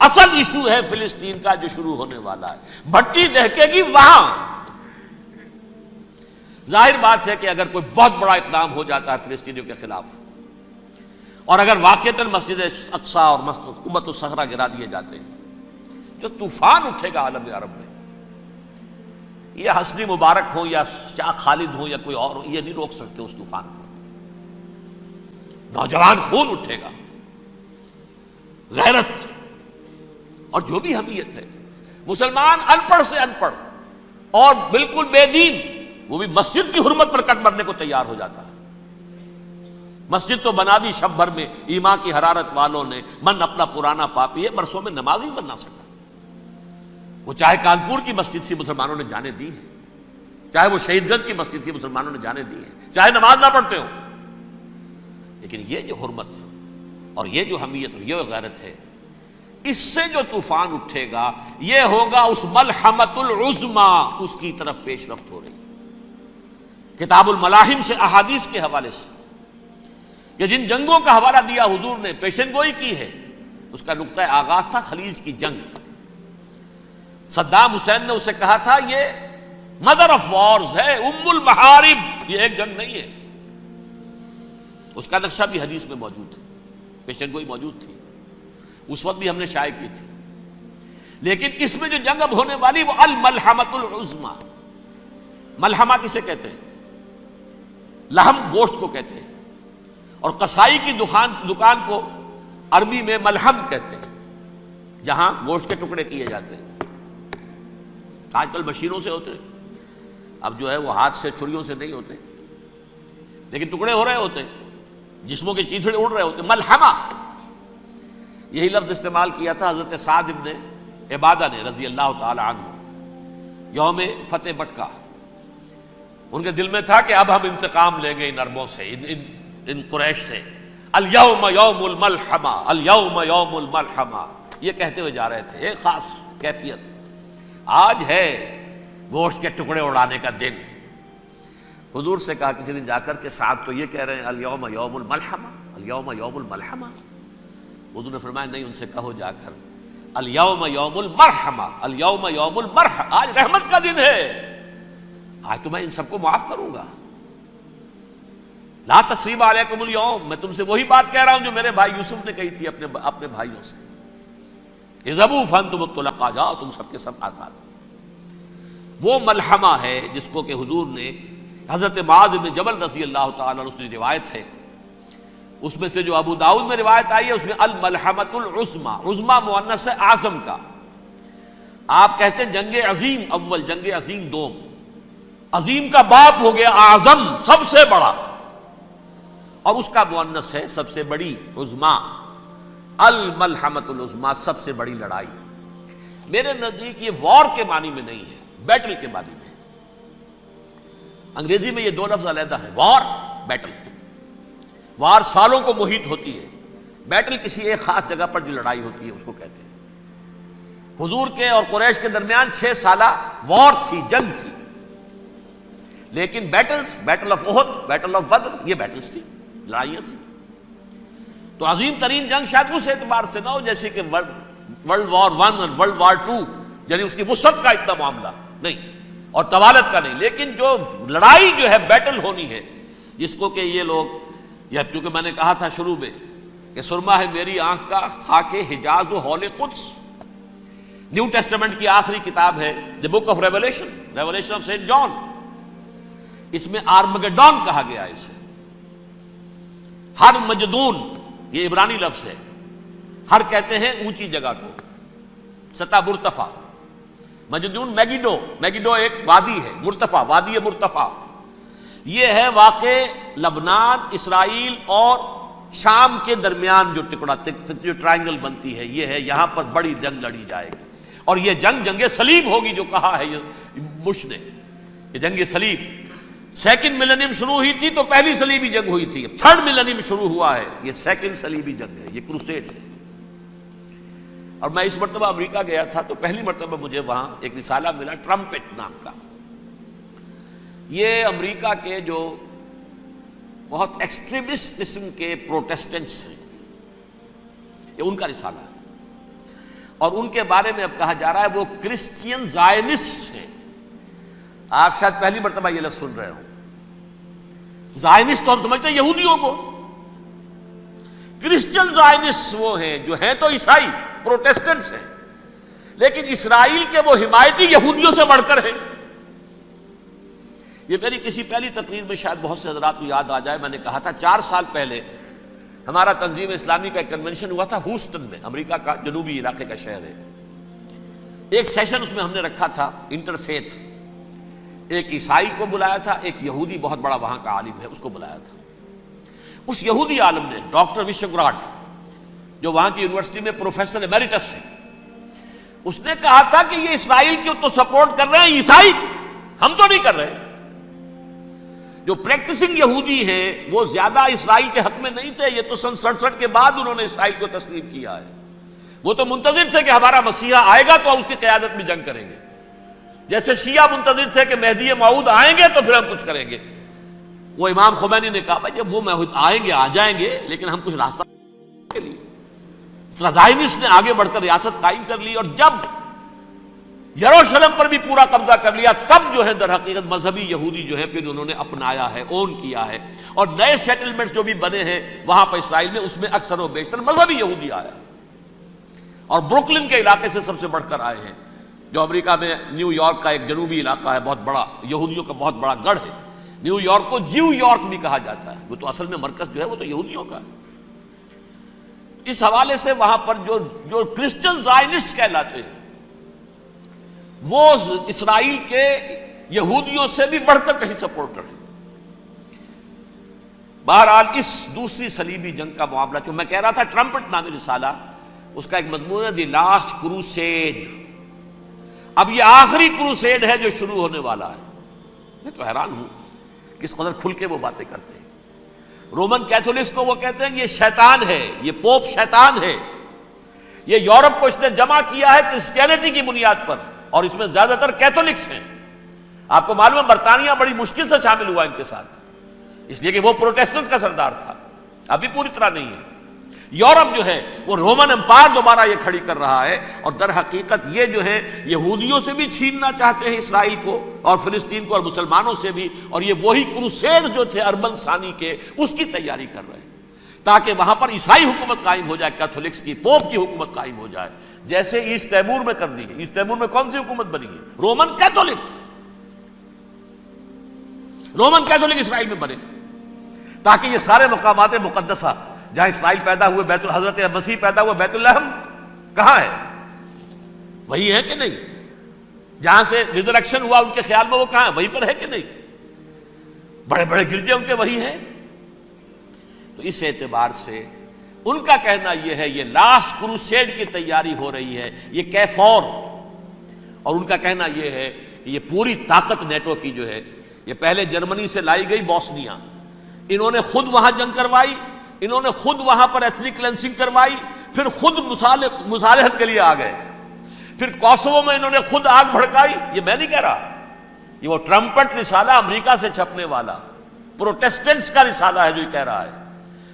اصل ایشو ہے فلسطین کا جو شروع ہونے والا ہے، بھٹی دہکے گی وہاں۔ ظاہر بات ہے کہ اگر کوئی بہت بڑا اقدام ہو جاتا ہے فلسطینیوں کے خلاف، اور اگر واقعتاً مسجد اقصی اور قبۃ الصخرہ گرا دیے جاتے ہیں، جو طوفان اٹھے گا عالم عرب میں، یہ حسنی مبارک ہو یا شاہ خالد ہو یا کوئی اور ہو، یہ نہیں روک سکتے اس طوفان کو۔ نوجوان خون اٹھے گا، غیرت اور جو بھی حمیت ہے۔ مسلمان ان پڑھ سے ان پڑھ اور بالکل بے دین، وہ بھی مسجد کی حرمت پر کٹ مرنے کو تیار ہو جاتا ہے۔ مسجد تو بنا دی شب بھر میں ایمان کی حرارت والوں نے، من اپنا پرانا پاپی ہے، برسوں میں نمازی بن نہ سکا۔ وہ چاہے کانپور کی مسجد سے مسلمانوں نے جانے دی ہیں، چاہے وہ شہید گنج کی مسجد کی مسلمانوں نے جانے دی ہیں، چاہے نماز نہ پڑھتے ہو، لیکن یہ جو حرمت اور یہ جو حمیت اور یہ غیرت ہے، اس سے جو طوفان اٹھے گا یہ ہوگا اس ملحمۃ العظمی، اس کی طرف پیش رفت ہو رہی۔ کتاب الملاحم سے احادیث کے حوالے سے کہ جن جنگوں کا حوالہ دیا حضور نے، پیشن گوئی کی ہے، اس کا نقطہ آغاز تھا خلیج کی جنگ۔ صدام حسین نے اسے کہا تھا یہ مدر آف وارز ہے، ام المحارب، یہ ایک جنگ نہیں ہے۔ اس کا نقشہ بھی حدیث میں موجود ہے، پیشن گوئی موجود تھی، اس وقت بھی ہم نے شائع کی تھی۔ لیکن اس میں جو جنگ اب ہونے والی وہ الملحمۃ العظمی۔ ملحمہ کسے کہتے ہیں؟ لحم گوشت کو کہتے ہیں، اور قصائی کی دکان کو عربی میں ملحم کہتے ہیں، جہاں گوشت کے ٹکڑے کیے جاتے ہیں۔ آج کل مشینوں سے ہوتے ہیں، اب جو ہے وہ ہاتھ سے چھریوں سے نہیں ہوتے، لیکن ٹکڑے ہو رہے ہوتے ہیں، جسموں کے چیتھڑے اڑ رہے ہوتے ہیں۔ ملحمہ، یہی لفظ استعمال کیا تھا حضرت سعد ابن عبادہ نے رضی اللہ تعالی عنہ یوم فتح مکہ۔ ان کے دل میں تھا کہ اب ہم انتقام لیں گے ان عربوں سے، ان قریش سے۔ الیوم یوم الملحمہ، الیوم یوم الملحمہ، یہ کہتے ہوئے جا رہے تھے۔ ایک خاص کیفیت، آج ہے گوشت کے ٹکڑے اڑانے کا دن۔ حضور سے کہا کسی دن جا کر کے سعد تو یہ کہہ رہے ہیں الیوم یوم الملحمہ، الیوم یوم الملحمہ۔ حضور نے فرمایا نہیں، ان سے کہو جا کر الیوم یوم المرحمہ، الیوم یوم المرحمہ، آج رحمت کا دن ہے، آج تو میں ان سب کو معاف کروں گا۔ لا تثریب علیکم اليوم، میں تم سے وہی بات کہہ رہا ہوں جو میرے بھائی یوسف نے کہی تھی اپنے بھائیوں سے، اذهبوا فانتم الطلقاء، جاؤ تم سب کے سب آزاد۔ وہ ملحمہ ہے جس کو کہ حضور نے حضرت معاذ بن جبل رضی اللہ تعالیٰ عنہ، اس کی روایت ہے، اس میں سے جو ابو داؤد میں روایت آئی ہے اس میں الملحمۃ العظمی، عظمی مؤنث ہے اعظم کا۔ آپ کہتے ہیں جنگ عظیم اول، جنگ عظیم دوم، عظیم کا باپ ہو گیا اعظم، سب سے بڑا، اور اس کا مؤنث ہے سب سے بڑی، عظمی، الملحمۃ العظمی، سب سے بڑی لڑائی۔ میرے نزدیک یہ وار کے معنی میں نہیں ہے، بیٹل کے معنی میں۔ انگریزی میں یہ دو لفظ علیحدہ ہیں، وار، بیٹل۔ وار سالوں کو محیط ہوتی ہے، بیٹل کسی ایک خاص جگہ پر جو لڑائی ہوتی ہے اس کو کہتے ہیں۔ حضور کے اور قریش کے درمیان 6 سالہ وار تھی، جنگ تھی، لیکن battles, battle of Uhud, battle of Badr, یہ بیٹلز تھی، لڑائیاں تھیں۔ تو عظیم ترین جنگ شاید اس اعتبار سے نہ ہو جیسے کہ ورلڈ وار 1 اور ورلڈ وار 2، یعنی اس کی وسعت کا اتنا معاملہ نہیں اور طوالت کا نہیں، لیکن جو لڑائی جو ہے بیٹل ہونی ہے، جس کو کہ یہ لوگ، یا چونکہ میں نے کہا تھا شروع میں کہ سرما ہے میری آنکھ کا خاک حجاز و حول قدس، نیو ٹیسٹمنٹ کی آخری کتاب ہے the book of revelation, revelation of saint John, اس میں آرمگڈون کہا گیا ہے اسے۔ ہر مجدون، یہ عبرانی لفظ ہے، ہر کہتے ہیں اونچی جگہ کو، سطح مرتفع، مجدون میگیڈو، میگیڈو ایک وادی ہے، مرتفع، وادی مرتفع، یہ ہے واقع لبنان، اسرائیل اور شام کے درمیان جو ٹکڑا، جو ٹرائنگل بنتی ہے، یہ ہے، یہاں پر بڑی جنگ لڑی جائے گی، اور یہ جنگ صلیب ہوگی، جو کہا ہے بش نے، یہ جنگ صلیب۔ سیکنڈ ملینیم شروع ہوئی تھی تو پہلی صلیبی جنگ ہوئی تھی، تھرڈ ملینیم شروع ہوا ہے، یہ سیکنڈ صلیبی جنگ ہے، یہ کروسیڈ ہے۔ اور میں اس مرتبہ امریکہ گیا تھا تو پہلی مرتبہ مجھے وہاں ایک رسالہ ملا ٹرمپٹ نام کا، یہ امریکہ کے جو بہت ایکسٹریمسٹ قسم کے پروٹیسٹنٹس ہیں، یہ ان کا رسالہ ہے، اور ان کے بارے میں اب کہا جا رہا ہے وہ کرسچین زائنسٹ ہیں. آپ شاید پہلی مرتبہ یہ لفظ سن رہے ہو. زائنسٹ تو ہم سمجھتے ہیں یہودیوں کو، کرسچن زائنسٹ وہ ہیں جو ہیں تو عیسائی پروٹیسٹنٹس ہیں، لیکن اسرائیل کے وہ حمایتی یہودیوں سے بڑھ کر ہیں. یہ میری کسی پہلی تقریر میں شاید بہت سے حضرات کو یاد آ جائے، میں نے کہا تھا 4 سال پہلے ہمارا تنظیم اسلامی کا ایک کنونشن ہوا تھا ہیوسٹن میں، امریکہ کا جنوبی علاقے کا شہر ہے. ایک سیشن اس میں ہم نے رکھا تھا انٹرفیتھ، ایک عیسائی کو بلایا تھا، ایک یہودی بہت بڑا وہاں کا عالم ہے اس کو بلایا تھا. اس یہودی عالم نے ڈاکٹر وشوگراڈ، جو وہاں کی یونیورسٹی میں پروفیسر ایمیریٹس ہے، اس نے کہا تھا کہ یہ اسرائیل کو تو سپورٹ کر رہے ہیں عیسائی، ہم تو نہیں کر رہے. جو پریکٹسنگ یہودی ہیں وہ زیادہ اسرائیل کے حق میں نہیں تھے، یہ تو سن 67 کے بعد انہوں نے اسرائیل کو تسلیم کیا ہے. وہ تو منتظر تھے کہ ہمارا مسیحا آئے گا تو اس کی قیادت میں جنگ کریں گے، جیسے شیعہ منتظر تھے کہ مہدی موعود آئیں گے تو پھر ہم کچھ کریں گے. وہ امام خمینی نے کہا بھائی جب وہ آئیں گے آ جائیں گے، لیکن ہم کچھ راستہ کے لیے. زائنسٹ نے آگے بڑھ کر ریاست قائم کر لی، اور جب یروشلم پر بھی پورا قبضہ کر لیا تب جو ہے در حقیقت مذہبی یہودی جو ہے پھر انہوں نے اپنایا ہے، اون کیا ہے، اور نئے سیٹلمنٹس جو بھی بنے ہیں وہاں پر اسرائیل میں اس میں اکثر و بیشتر مذہبی یہودی آیا، اور بروکلن کے علاقے سے سب سے بڑھ کر آئے ہیں، جو امریکہ میں نیو یارک کا ایک جنوبی علاقہ ہے، بہت بڑا یہودیوں کا بہت بڑا گڑھ ہے. نیو یارک کو جیو یارک بھی کہا جاتا ہے، وہ تو اصل میں مرکز جو ہے وہ تو یہودیوں کا ہے. اس حوالے سے وہاں پر جو کرسچن زائنسٹ کہلاتے ہیں وہ اسرائیل کے یہودیوں سے بھی بڑھ کر کہیں سپورٹر ہیں. بہرحال اس دوسری صلیبی جنگ کا معاملہ جو میں کہہ رہا تھا، ٹرمپٹ نامی رسالہ، اس کا ایک مضمون ہے دی لاسٹ کروسیڈ. اب یہ آخری کروسیڈ ہے جو شروع ہونے والا ہے. میں تو حیران ہوں کس قدر کھل کے وہ باتیں کرتے ہیں. رومن کیتھولکس کو وہ کہتے ہیں کہ یہ شیطان ہے، یہ پوپ شیطان ہے، یہ یورپ کو اس نے جمع کیا ہے کرسچینٹی کی بنیاد پر، اور اس میں زیادہ تر کیتھولکس ہیں. آپ کو معلوم ہے برطانیہ بڑی مشکل سے شامل ہوا ان کے ساتھ، اس لیے کہ وہ پروٹیسٹنٹ کا سردار تھا، ابھی پوری طرح نہیں ہے. یورپ جو ہے وہ رومن امپائر دوبارہ یہ کھڑی کر رہا ہے، اور در حقیقت یہ جو ہے یہودیوں سے بھی چھیننا چاہتے ہیں اسرائیل کو اور فلسطین کو، اور مسلمانوں سے بھی، اور یہ وہی کروسیڈ جو تھے اربن ثانی کے اس کی تیاری کر رہے ہیں تاکہ وہاں پر عیسائی حکومت قائم ہو جائے، کیتھولکس کی، پوپ کی حکومت قائم ہو جائے، جیسے ایسٹ تیمور میں کر دی ہے. ایسٹ تیمور میں کون سی حکومت بنی ہے؟ Roman Catholic. رومن کیتھولک اسرائیل میں بنے تاکہ یہ سارے مقامات مقدسہ جہاں اسرائیل پیدا ہوئے، بیت حضرت مسیح پیدا ہوا، بیت الحم کہاں ہے؟ وہی ہے کہ نہیں؟ جہاں سے ریزریکشن ہوا ان کے خیال میں وہ کہاں ہے؟ وہیں پر ہے کہ نہیں؟ بڑے بڑے گرجے ان کے وہی ہیں. تو اس اعتبار سے ان کا کہنا یہ ہے یہ لاسٹ کروسیڈ کی تیاری ہو رہی ہے، یہ کیفور. اور ان کا کہنا یہ ہے کہ یہ پوری طاقت نیٹو کی جو ہے، یہ پہلے جرمنی سے لائی گئی بوسنیا، انہوں نے خود وہاں جنگ کروائی، انہوں نے خود وہاں پر ایتھنک کلینسنگ کروائی، پھر خود مصالحت کے لیے آ گئے، پھر کوسوو میں انہوں نے خود آگ بھڑکائی. یہ میں نہیں کہہ رہا، یہ وہ ٹرمپٹ رسالہ امریکہ سے چھپنے والا پروٹیسٹنٹس کا رسالہ ہے جو یہ کہہ رہا ہے.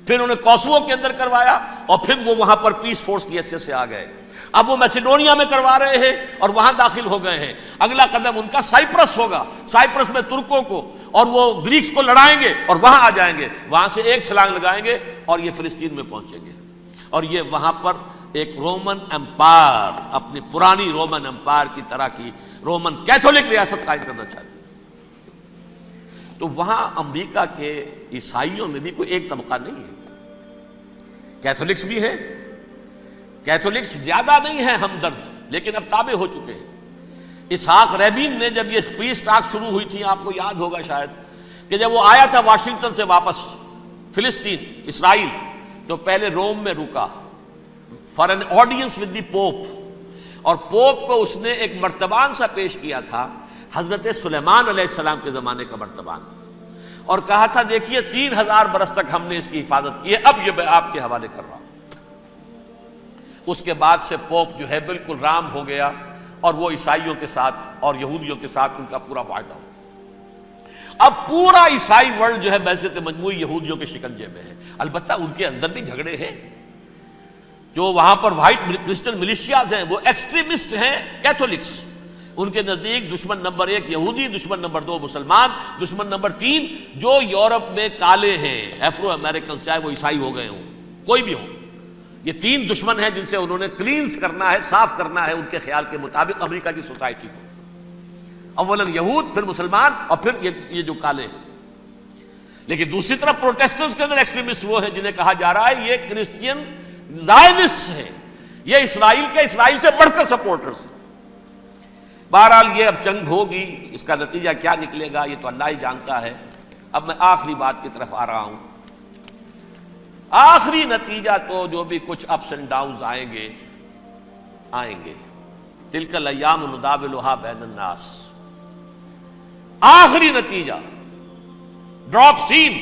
پھر انہوں نے کوسوو کے اندر کروایا، اور پھر وہ وہاں پر پیس فورس کی حیثیت سے آ گئے. اب وہ میسیڈونیا میں کروا رہے ہیں اور وہاں داخل ہو گئے ہیں. اگلا قدم ان کا سائپرس ہوگا، سائپرس میں ترکوں کو اور وہ گریکس کو لڑائیں گے اور وہاں آ جائیں گے، وہاں سے ایک چھلانگ لگائیں گے اور یہ فلسطین میں پہنچیں گے، اور یہ وہاں پر ایک رومن امپائر، اپنی پرانی رومن امپائر کی طرح کی رومن کیتھولک ریاست قائم کرنا چاہتے ہیں. تو وہاں امریکہ کے عیسائیوں میں بھی کوئی ایک طبقہ نہیں ہے، کیتھولکس بھی ہے، کیتھولکس زیادہ نہیں ہے ہمدرد، لیکن اب تابع ہو چکے ہیں. اسحاق ریبین نے جب یہ پیس ٹاک شروع ہوئی تھی، آپ کو یاد ہوگا شاید کہ جب وہ آیا تھا واشنگٹن سے واپس فلسطین اسرائیل، تو پہلے روم میں رکا for an audience with the Pope, اور پوپ کو اس نے ایک مرتبان سا پیش کیا تھا، حضرت سلیمان علیہ السلام کے زمانے کا مرتبان، اور کہا تھا دیکھیے 3000 برس تک ہم نے اس کی حفاظت کی ہے، اب یہ میں آپ کے حوالے کر رہا ہوں. اس کے بعد سے پوپ جو ہے بالکل رام ہو گیا، اور وہ عیسائیوں کے ساتھ اور یہودیوں کے ساتھ ان کا پورا معاہدہ ہو. اب پورا عیسائی ورلڈ جو ہے بعثت مجموعی یہودیوں کے شکنجے میں ہے. البتہ ان کے اندر بھی جھگڑے ہیں، جو وہاں پر وائٹ کرسچن ملیشیاز ہیں وہ ایکسٹریمسٹ ہیں کیتھولکس. ان کے نزدیک دشمن نمبر 1 یہودی، دشمن نمبر 2 مسلمان، دشمن نمبر 3 جو یورپ میں کالے ہیں، ایفرو امریکن، چاہے وہ عیسائی ہو گئے ہوں، کوئی بھی ہو. یہ 3 دشمن ہیں جن سے انہوں نے کلینز کرنا ہے، صاف کرنا ہے ان کے خیال کے مطابق امریکہ کی سوسائٹی کو. اولا یہود، پھر مسلمان، اور پھر یہ جو کالے ہیں. لیکن دوسری طرف پروٹیسٹنٹس کے اندر ایکسٹریمسٹ وہ ہیں جنہیں کہا جا رہا ہے یہ کرسچین زائنسٹ ہیں، یہ اسرائیل سے بڑھ کر سپورٹرز ہیں. بہرحال یہ اب جنگ ہوگی، اس کا نتیجہ کیا نکلے گا یہ تو اللہ ہی جانتا ہے. اب میں آخری بات کی طرف آ رہا ہوں. آخری نتیجہ تو جو بھی کچھ اپس اینڈ ڈاؤنز آئیں گے. تلک الایام نداولھا بین الناس. آخری نتیجہ ڈراپ سین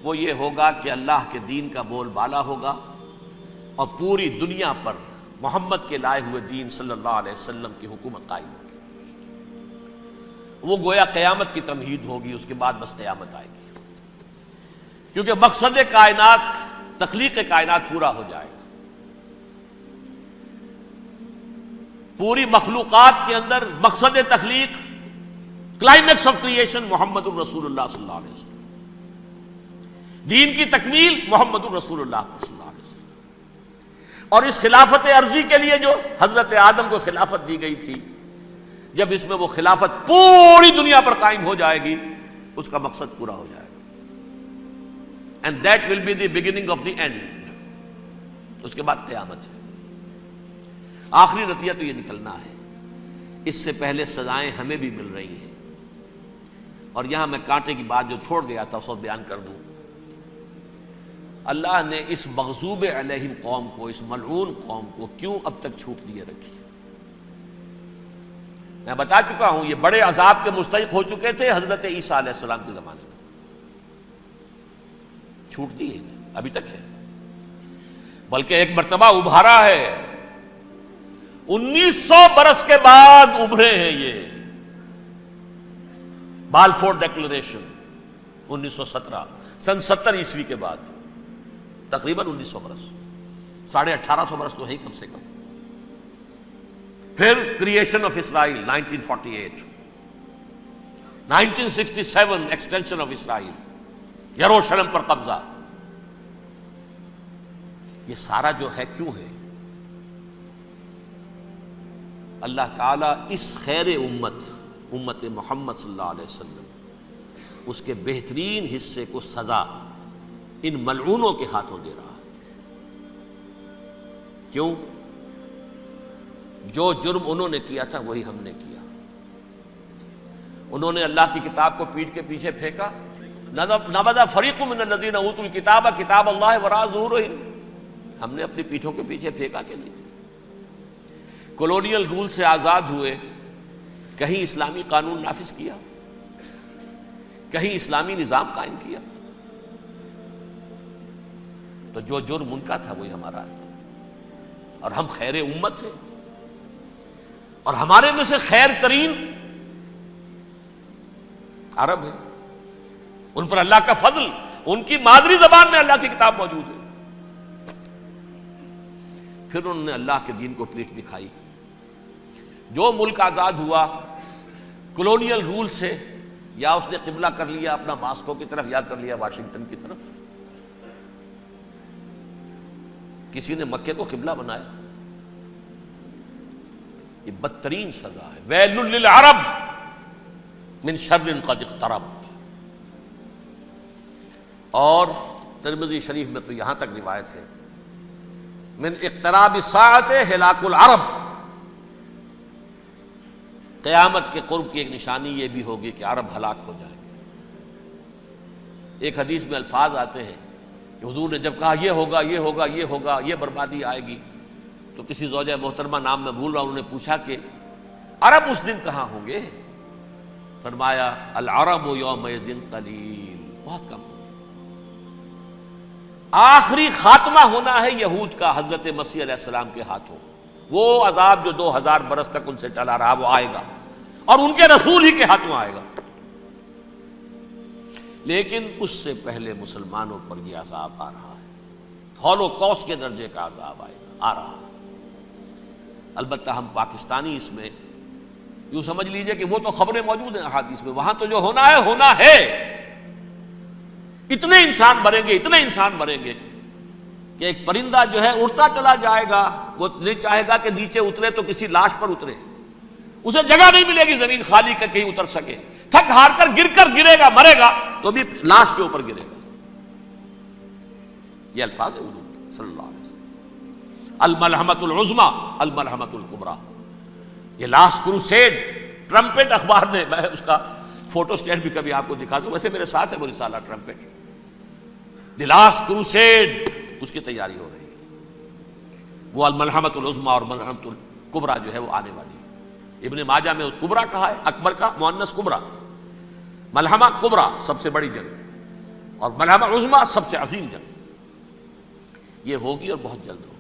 وہ یہ ہوگا کہ اللہ کے دین کا بول بالا ہوگا اور پوری دنیا پر محمد کے لائے ہوئے دین صلی اللہ علیہ وسلم کی حکومت قائم ہوگی. وہ گویا قیامت کی تمہید ہوگی، اس کے بعد بس قیامت آئے گی. کیونکہ مقصد کائنات، تخلیق کائنات پورا ہو جائے گا. پوری مخلوقات کے اندر مقصد تخلیق، کلائمیکس آف کریشن محمد الرسول اللہ صلی اللہ علیہ وسلم. دین کی تکمیل محمد الرسول اللہ صلی اللہ علیہ وسلم. اور اس خلافت عرضی کے لیے جو حضرت آدم کو خلافت دی گئی تھی، جب اس میں وہ خلافت پوری دنیا پر قائم ہو جائے گی، اس کا مقصد پورا ہو جائے گا. And that will be the beginning of the end. اس کے بعد قیامت ہے. آخری نتیجہ تو یہ نکلنا ہے. اس سے پہلے سزائیں ہمیں بھی مل رہی ہیں. اور یہاں میں کانٹے کی بات جو چھوڑ گیا تھا اس وقت بیان کر دوں. اللہ نے اس مغضوب علیہم قوم کو، اس ملعون قوم کو کیوں اب تک چھوٹ دیے رکھی؟ میں بتا چکا ہوں یہ بڑے عذاب کے مستحق ہو چکے تھے حضرت عیسیٰ علیہ السلام کے زمانے میں. چھوٹ دی ہے ابھی تک ہے، بلکہ ایک مرتبہ ابھارا ہے. 1900 برس کے بعد ابھرے ہیں یہ. بالفور ڈیکلریشن 1917، سن 70 عیسوی کے بعد، تقریباً 1900 برس، 1850 برس تو ہے کم سے کم. پھر creation of Israel 1948، 1967 extension of Israel, یروشلم پر قبضہ. یہ سارا جو ہے کیوں ہے؟ اللہ تعالیٰ اس خیر امت محمد صلی اللہ علیہ وسلم، اس کے بہترین حصے کو سزا ان ملعونوں کے ہاتھوں دے رہا ہے. کیوں؟ جو جرم انہوں نے کیا تھا وہی ہم نے کیا. انہوں نے اللہ کی کتاب کو پیٹھ کے پیچھے پھینکا. نبذ فریق من الذین اوتوا الکتاب کتاب اللہ وراء ظہورہم. ہم نے اپنی پیٹھوں کے پیچھے پھینکا کہ نہیں؟ کولونیل رول سے آزاد ہوئے، کہیں اسلامی قانون نافذ کیا، کہیں اسلامی نظام قائم کیا. تو جو جرم ان کا تھا وہی ہمارا ہے. اور ہم خیر امت ہیں، اور ہمارے میں سے خیر ترین عرب ہیں. ان پر اللہ کا فضل، ان کی مادری زبان میں اللہ کی کتاب موجود ہے. پھر انہوں نے اللہ کے دین کو پیٹھ دکھائی. جو ملک آزاد ہوا کولونیل رول سے، یا اس نے قبلہ کر لیا اپنا ماسکو کی طرف، یا کر لیا واشنگٹن کی طرف. کسی نے مکے کو قبلہ بنایا. یہ بدترین سزا ہے. ویل للعرب من شر قد اقترب. اور ترمذی شریف میں تو یہاں تک روایت ہے، من اقتراب الساعۃ ہلاک العرب. قیامت کے قرب کی ایک نشانی یہ بھی ہوگی کہ عرب ہلاک ہو جائیں گے. ایک حدیث میں الفاظ آتے ہیں کہ حضور نے جب کہا یہ ہوگا یہ ہوگا یہ ہوگا، یہ بربادی آئے گی، تو کسی زوجہ محترمہ نام میں بھول رہا ہوں، انہوں نے پوچھا کہ عرب اس دن کہاں ہوں گے؟ فرمایا العرب یومئذ قلیل، بہت کم. آخری خاتمہ ہونا ہے یہود کا حضرت مسیح علیہ السلام کے ہاتھوں. وہ عذاب جو 2000 برس تک ان سے چلا رہا وہ آئے گا، اور ان کے رسول ہی کے ہاتھوں آئے گا. لیکن اس سے پہلے مسلمانوں پر یہ عذاب آ رہا ہے. ہولوکاسٹ کے درجے کا عذاب آئے گا، آ رہا۔ البتہ ہم پاکستانی اس میں یوں سمجھ لیجئے کہ وہ تو خبریں موجود ہیں احادیث میں، وہاں تو جو ہونا ہے ہونا ہے۔ اتنے انسان مریں گے کہ ایک پرندہ جو ہے اڑتا چلا جائے گا، وہ نہیں چاہے گا کہ نیچے اترے تو کسی لاش پر اترے، اسے جگہ نہیں ملے گی زمین خالی کر کہیں اتر سکے، تھک ہار کر گرے گا، مرے گا تو بھی لاش کے اوپر گرے گا۔ یہ الفاظ ہے حضور کے صلی اللہ علیہ وسلم۔ الملحمۃ العظمیٰ الملحمۃ الکبریٰ، یہ لاسٹ کروسیڈ ٹرمپٹ اخبار نے، میں اس کا فوٹو اسٹیٹ بھی کبھی آپ کو دکھا دوں، ویسے میرے ساتھ ہے وہ رسالہ ٹرمپٹ، دی لاسٹ کروسیڈ، اس کی تیاری ہو رہی ہے۔ وہ الملحمۃ العظمیٰ اور ملحمۃ الکبریٰ جو ہے وہ آنے والی ہے۔ ابن ماجہ میں کبریٰ کہا ہے، اکبر کا مؤنث کبریٰ، ملحمہ کبریٰ سب سے بڑی جنگ، اور ملحمہ عظمیٰ سب سے عظیم جنگ، یہ ہوگی اور بہت جلد ہوگی۔